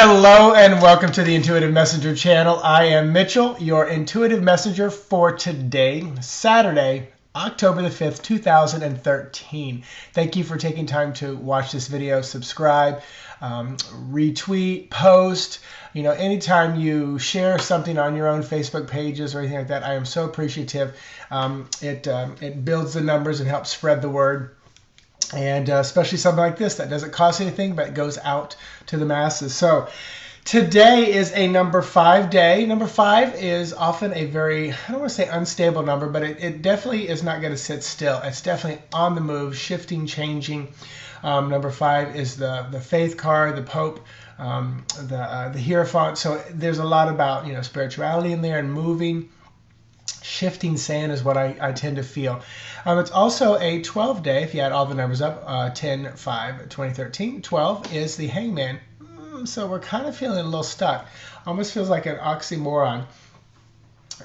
Hello and welcome to the Intuitive Messenger channel. I am Mitchell, your Intuitive Messenger for today, Saturday, October the 5th, 2013. Thank you for taking time to watch this video, subscribe, retweet, post. You know, anytime you share something on your own Facebook pages or anything like that, I am so appreciative. It builds the numbers and helps spread the word. And especially something like this that doesn't cost anything, but it goes out to the masses. So today is a number 5 day. Number 5 is often a very, I don't want to say unstable number, but it definitely is not going to sit still. It's definitely on the move, shifting, changing. Number 5 is the faith card, the Pope, the Hierophant. So there's a lot about, you know, spirituality in there and moving. Shifting sand is what I tend to feel. It's also a 12 day, if you add all the numbers up, 10/5/2013. 12 is the Hangman. So we're kind of feeling a little stuck. Almost feels like an oxymoron.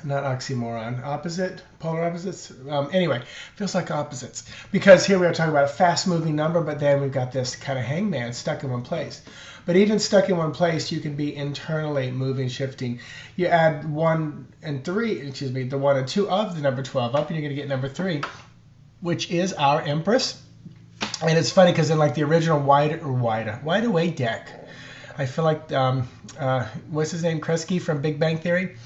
Not oxymoron. Opposite? Polar opposites? Anyway, feels like opposites. Because here we are talking about a fast-moving number, but then we've got this kind of hangman stuck in one place. But even stuck in one place, you can be internally moving, shifting. You add 1 and 3, excuse me, the 1 and 2 of the number 12 up, and you're going to get number 3, which is our Empress. And it's funny because in like the original Wide Awake deck, I feel like, what's his name, Kresge from Big Bang Theory?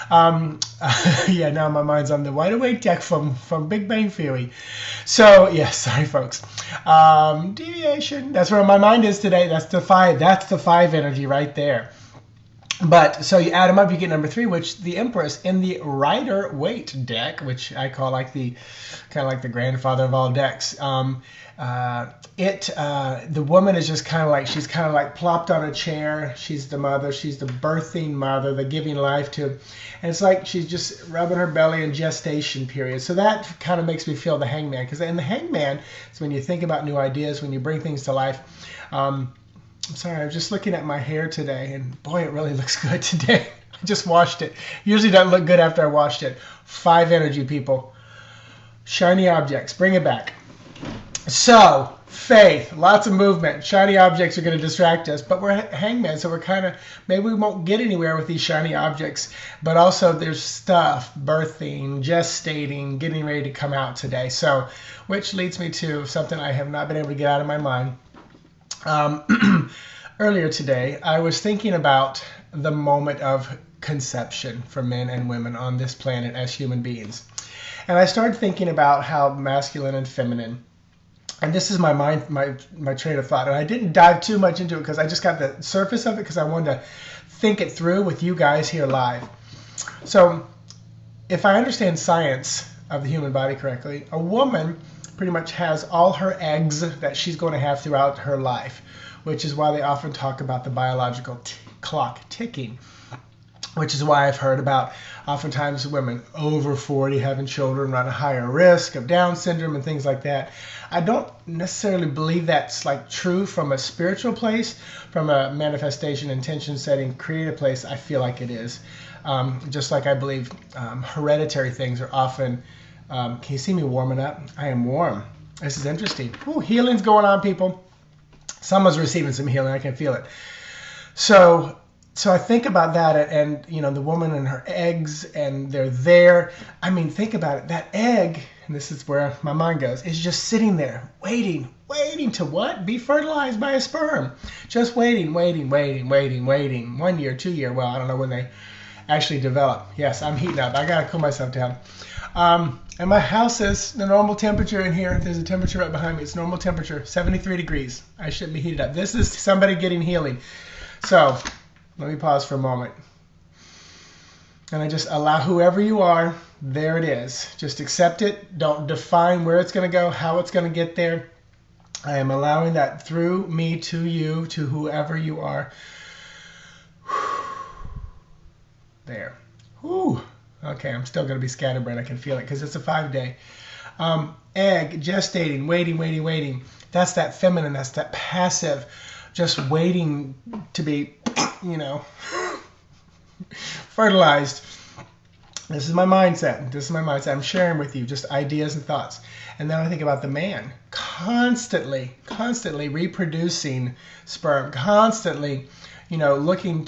Yeah, now my mind's on the Wide Awake deck from Big Bang Theory. So, yeah, sorry, folks. Deviation. That's where my mind is today. That's the 5. That's the 5 energy right there. But, so you add them up, you get number 3, which the Empress in the Rider-Waite deck, which I call like the, kind of like the grandfather of all decks. The woman is just kind of like, she's kind of like plopped on a chair. She's the mother. She's the birthing mother, the giving life to. And it's like she's just rubbing her belly in gestation period. So that kind of makes me feel the Hangman. Because in the Hangman, it's when you think about new ideas, when you bring things to life. I'm sorry, I was just looking at my hair today, and boy, it really looks good today. I just washed it. Usually doesn't look good after I washed it. 5 energy, people. Shiny objects. Bring it back. So, faith, lots of movement. Shiny objects are going to distract us, but we're hangman, so we're kind of, maybe we won't get anywhere with these shiny objects, but also there's stuff, birthing, gestating, getting ready to come out today. So, which leads me to something I have not been able to get out of my mind. Earlier today, I was thinking about the moment of conception for men and women on this planet as human beings. And I started thinking about how masculine and feminine. And this is my mind, my train of thought. And I didn't dive too much into it because I just got the surface of it because I wanted to think it through with you guys here live. So if I understand science of the human body correctly, a woman pretty much has all her eggs that she's going to have throughout her life, which is why they often talk about the biological clock ticking. Which is why I've heard about oftentimes women over 40 having children run a higher risk of Down syndrome and things like that. I don't necessarily believe that's like true from a spiritual place, from a manifestation, intention setting, creative place. I feel like it is. Just like I believe hereditary things are often, can you see me warming up? I am warm. This is interesting. Ooh, healing's going on, people. Someone's receiving some healing. I can feel it. So I think about that, and you know, the woman and her eggs, and they're there. I mean, think about it. That egg, and this is where my mind goes, is just sitting there, waiting to what? Be fertilized by a sperm. Just waiting. 1 year, 2 year. Well, I don't know when they actually develop. Yes, I'm heating up. I gotta cool myself down. And my house is the normal temperature in here. There's a temperature right behind me. It's normal temperature, 73 degrees. I shouldn't be heated up. This is somebody getting healing. So let me pause for a moment. And I just allow whoever you are, there it is. Just accept it. Don't define where it's going to go, how it's going to get there. I am allowing that through me to you, to whoever you are. There. Whew. Okay, I'm still going to be scatterbrained. I can feel it because it's a 5 day. Egg, gestating, waiting. That's that feminine. That's that passive. Just waiting to be, you know, fertilized. This is my mindset. I'm sharing with you just ideas and thoughts. And then I think about the man constantly reproducing sperm, constantly, looking,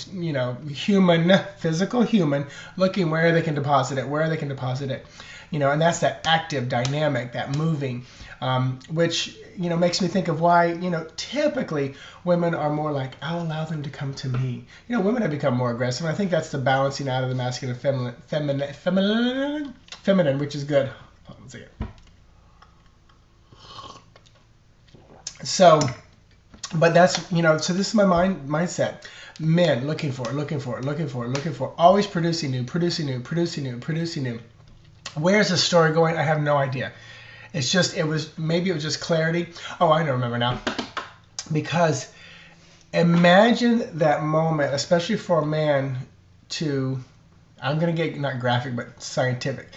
human, physical human, looking where they can deposit it, and that's that active, dynamic, that moving, which, makes me think of why, typically women are more like, I'll allow them to come to me. Women have become more aggressive, and I think that's the balancing out of the masculine, feminine, which is good. Let's see it. So, but that's, so this is my mindset. Men looking for, always producing new. Where's the story going? I have no idea. Maybe it was just clarity. Oh, I remember now. Because imagine that moment, especially for a man I'm going to get not graphic, but scientific,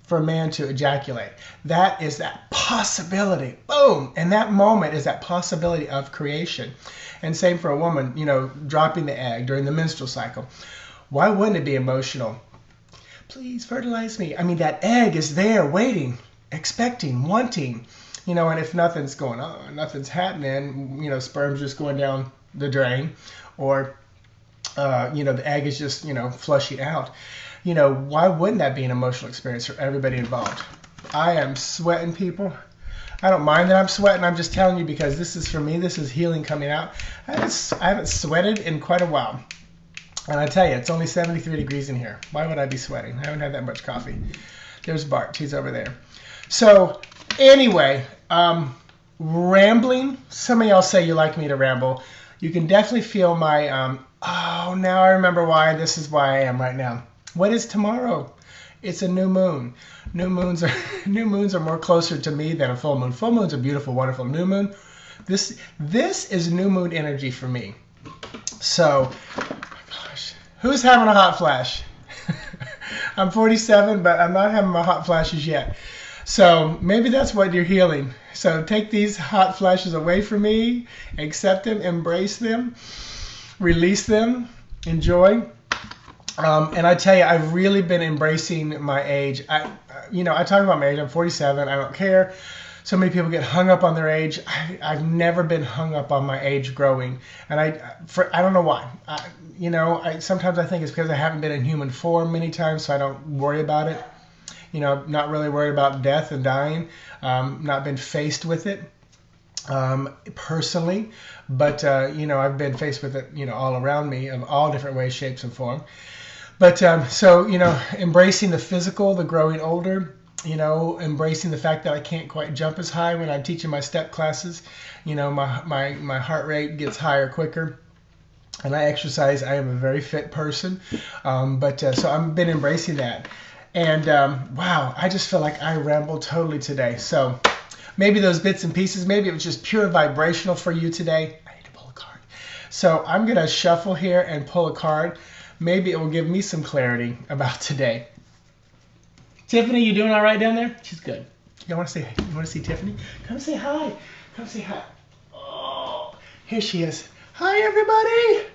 for a man to ejaculate. That is that possibility. Boom! And that moment is that possibility of creation. And same for a woman, dropping the egg during the menstrual cycle. Why wouldn't it be emotional? Please fertilize me. I mean, that egg is there waiting, expecting, wanting, and if nothing's going on, nothing's happening, sperm's just going down the drain, or, the egg is just, flushing out. Why wouldn't that be an emotional experience for everybody involved? I am sweating, people. I don't mind that I'm sweating. I'm just telling you because this is, for me, this is healing coming out. I haven't sweated in quite a while. And I tell you, it's only 73 degrees in here. Why would I be sweating? I haven't had that much coffee. There's Bart. He's over there. So anyway, rambling. Some of y'all say you like me to ramble. You can definitely feel my, oh, now I remember why. This is why I am right now. What is tomorrow? It's a new moon. New moons are more closer to me than a full moon. Full moons are beautiful, wonderful. New moon, this is new moon energy for me. So, oh my gosh, who's having a hot flash? I'm 47, but I'm not having my hot flashes yet. So maybe that's what you're healing. So take these hot flashes away from me, accept them, embrace them, release them, enjoy. And I tell you, I've really been embracing my age. I talk about my age. I'm 47. I don't care. So many people get hung up on their age. I've never been hung up on my age growing. And I don't know why. Sometimes I think it's because I haven't been in human form many times, so I don't worry about it. Not really worried about death and dying. Not been faced with it personally. But, I've been faced with it, all around me of all different ways, shapes, and form. But embracing the physical, the growing older, embracing the fact that I can't quite jump as high when I'm teaching my step classes. My heart rate gets higher quicker. And I exercise. I am a very fit person. So I've been embracing that. And wow, I just feel like I rambled totally today. So maybe those bits and pieces, maybe it was just pure vibrational for you today. I need to pull a card. So I'm going to shuffle here and pull a card. Maybe it will give me some clarity about today. Tiffany, you doing all right down there? She's good. You want to see Tiffany? Come say hi. Come say hi. Oh, here she is. Hi, everybody.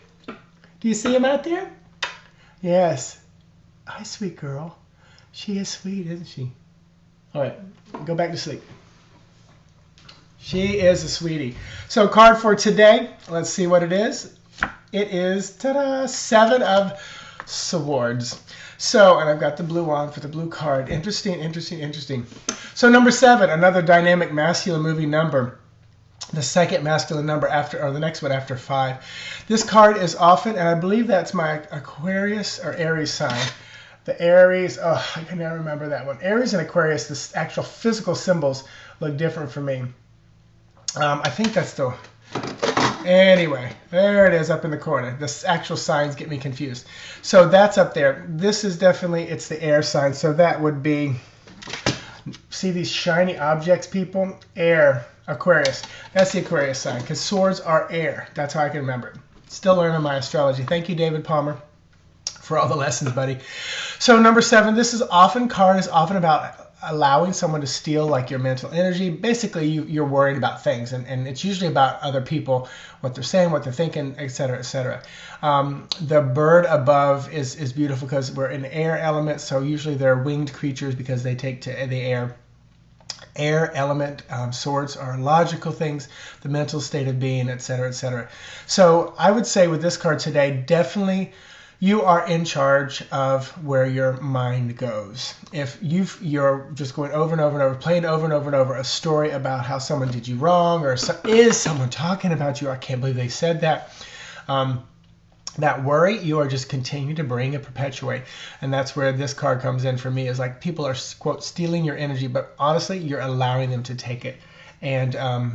Do you see him out there? Yes. Hi, sweet girl. She is sweet, isn't she? All right, go back to sleep. She is a sweetie. So card for today, let's see what it is. It is, ta-da, 7 of Swords. So, and I've got the blue on for the blue card. Interesting. So number 7, another dynamic masculine moving number. The second masculine number the next one after 5. This card is often, and I believe that's my Aquarius or Aries sign. The Aries, I can never remember that one. Aries and Aquarius, the actual physical symbols look different for me. I think that's the... Anyway, there it is up in the corner. The actual signs get me confused. So that's up there. This is definitely, it's the air sign. So that would be, see these shiny objects, people? Air, Aquarius. That's the Aquarius sign because swords are air. That's how I can remember it. Still learning my astrology. Thank you, David Palmer, for all the lessons, buddy. So number 7, this card is often about allowing someone to steal like your mental energy. Basically, you're worried about things, and it's usually about other people, what they're saying, what they're thinking, etc., etc. The bird above is beautiful because we're in air element, so usually they're winged creatures because they take to the air. air element. Swords are logical things, the mental state of being, etc., etc. So I would say with this card today, definitely you are in charge of where your mind goes. If you're just going over and over and over, playing over and over and over a story about how someone did you wrong, or is someone talking about you, I can't believe they said that. That worry, you are just continuing to bring and perpetuate. And that's where this card comes in for me, is like people are, quote, stealing your energy, but honestly, you're allowing them to take it. And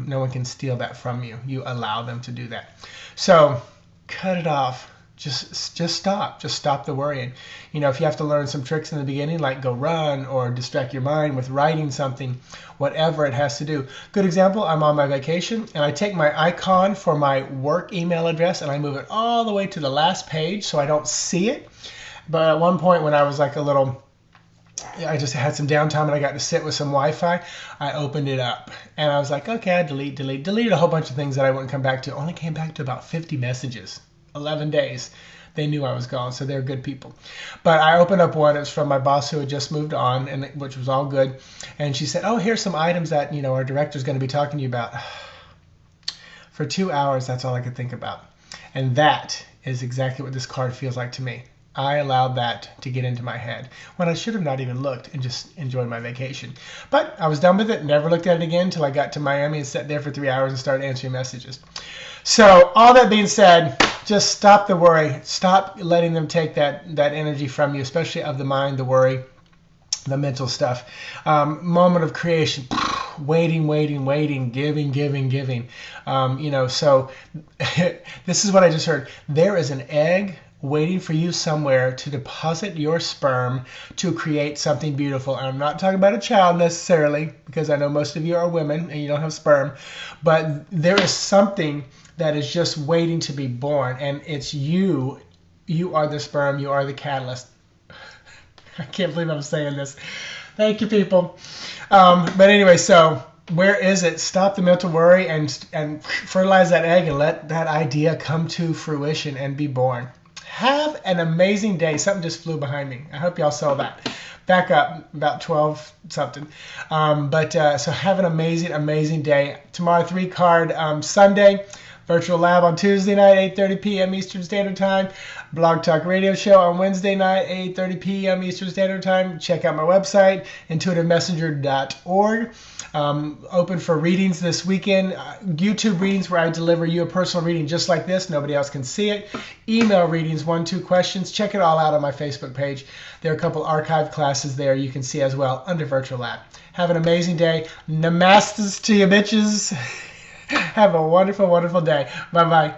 no one can steal that from you. You allow them to do that. So cut it off. Just stop. Just stop the worrying. You know, if you have to learn some tricks in the beginning, like go run or distract your mind with writing something, whatever it has to do. Good example, I'm on my vacation and I take my icon for my work email address and I move it all the way to the last page so I don't see it. But at one point when I was like I just had some downtime and I got to sit with some Wi-Fi, I opened it up and I was like, okay, I deleted a whole bunch of things that I wouldn't come back to. Only came back to about 50 messages. 11 days. They knew I was gone, so they're good people. But I opened up one. It was from my boss who had just moved on, and which was all good. And she said, oh, here's some items that, you know, our director's going to be talking to you about. For 2 hours, that's all I could think about. And that is exactly what this card feels like to me. I allowed that to get into my head when I should have not even looked and just enjoyed my vacation. But I was done with it, never looked at it again until I got to Miami and sat there for 3 hours and started answering messages. So all that being said, just stop the worry. Stop letting them take that energy from you, especially of the mind, the worry, the mental stuff. Moment of creation, waiting, giving. You know, so this is what I just heard. There is an egg waiting for you somewhere to deposit your sperm to create something beautiful. And I'm not talking about a child necessarily, because I know most of you are women and you don't have sperm, but there is something that is just waiting to be born, and it's you. You are the sperm. You are the catalyst. I can't believe I'm saying this. Thank you, people. But anyway, so where is it? Stop the mental worry and fertilize that egg and let that idea come to fruition and be born. Have an amazing day. Something just flew behind me. I hope y'all saw that. Back up about 12 something. So have an amazing day. Tomorrow, 3-card Sunday. Virtual Lab on Tuesday night, 8:30 p.m. Eastern Standard Time. Blog Talk Radio Show on Wednesday night, 8:30 p.m. Eastern Standard Time. Check out my website, intuitivemessenger.org. Open for readings this weekend. YouTube readings where I deliver you a personal reading just like this. Nobody else can see it. Email readings, 1-2 questions. Check it all out on my Facebook page. There are a couple archived classes there you can see as well under Virtual Lab. Have an amazing day. Namastas to you, bitches. Have a wonderful day. Bye-bye.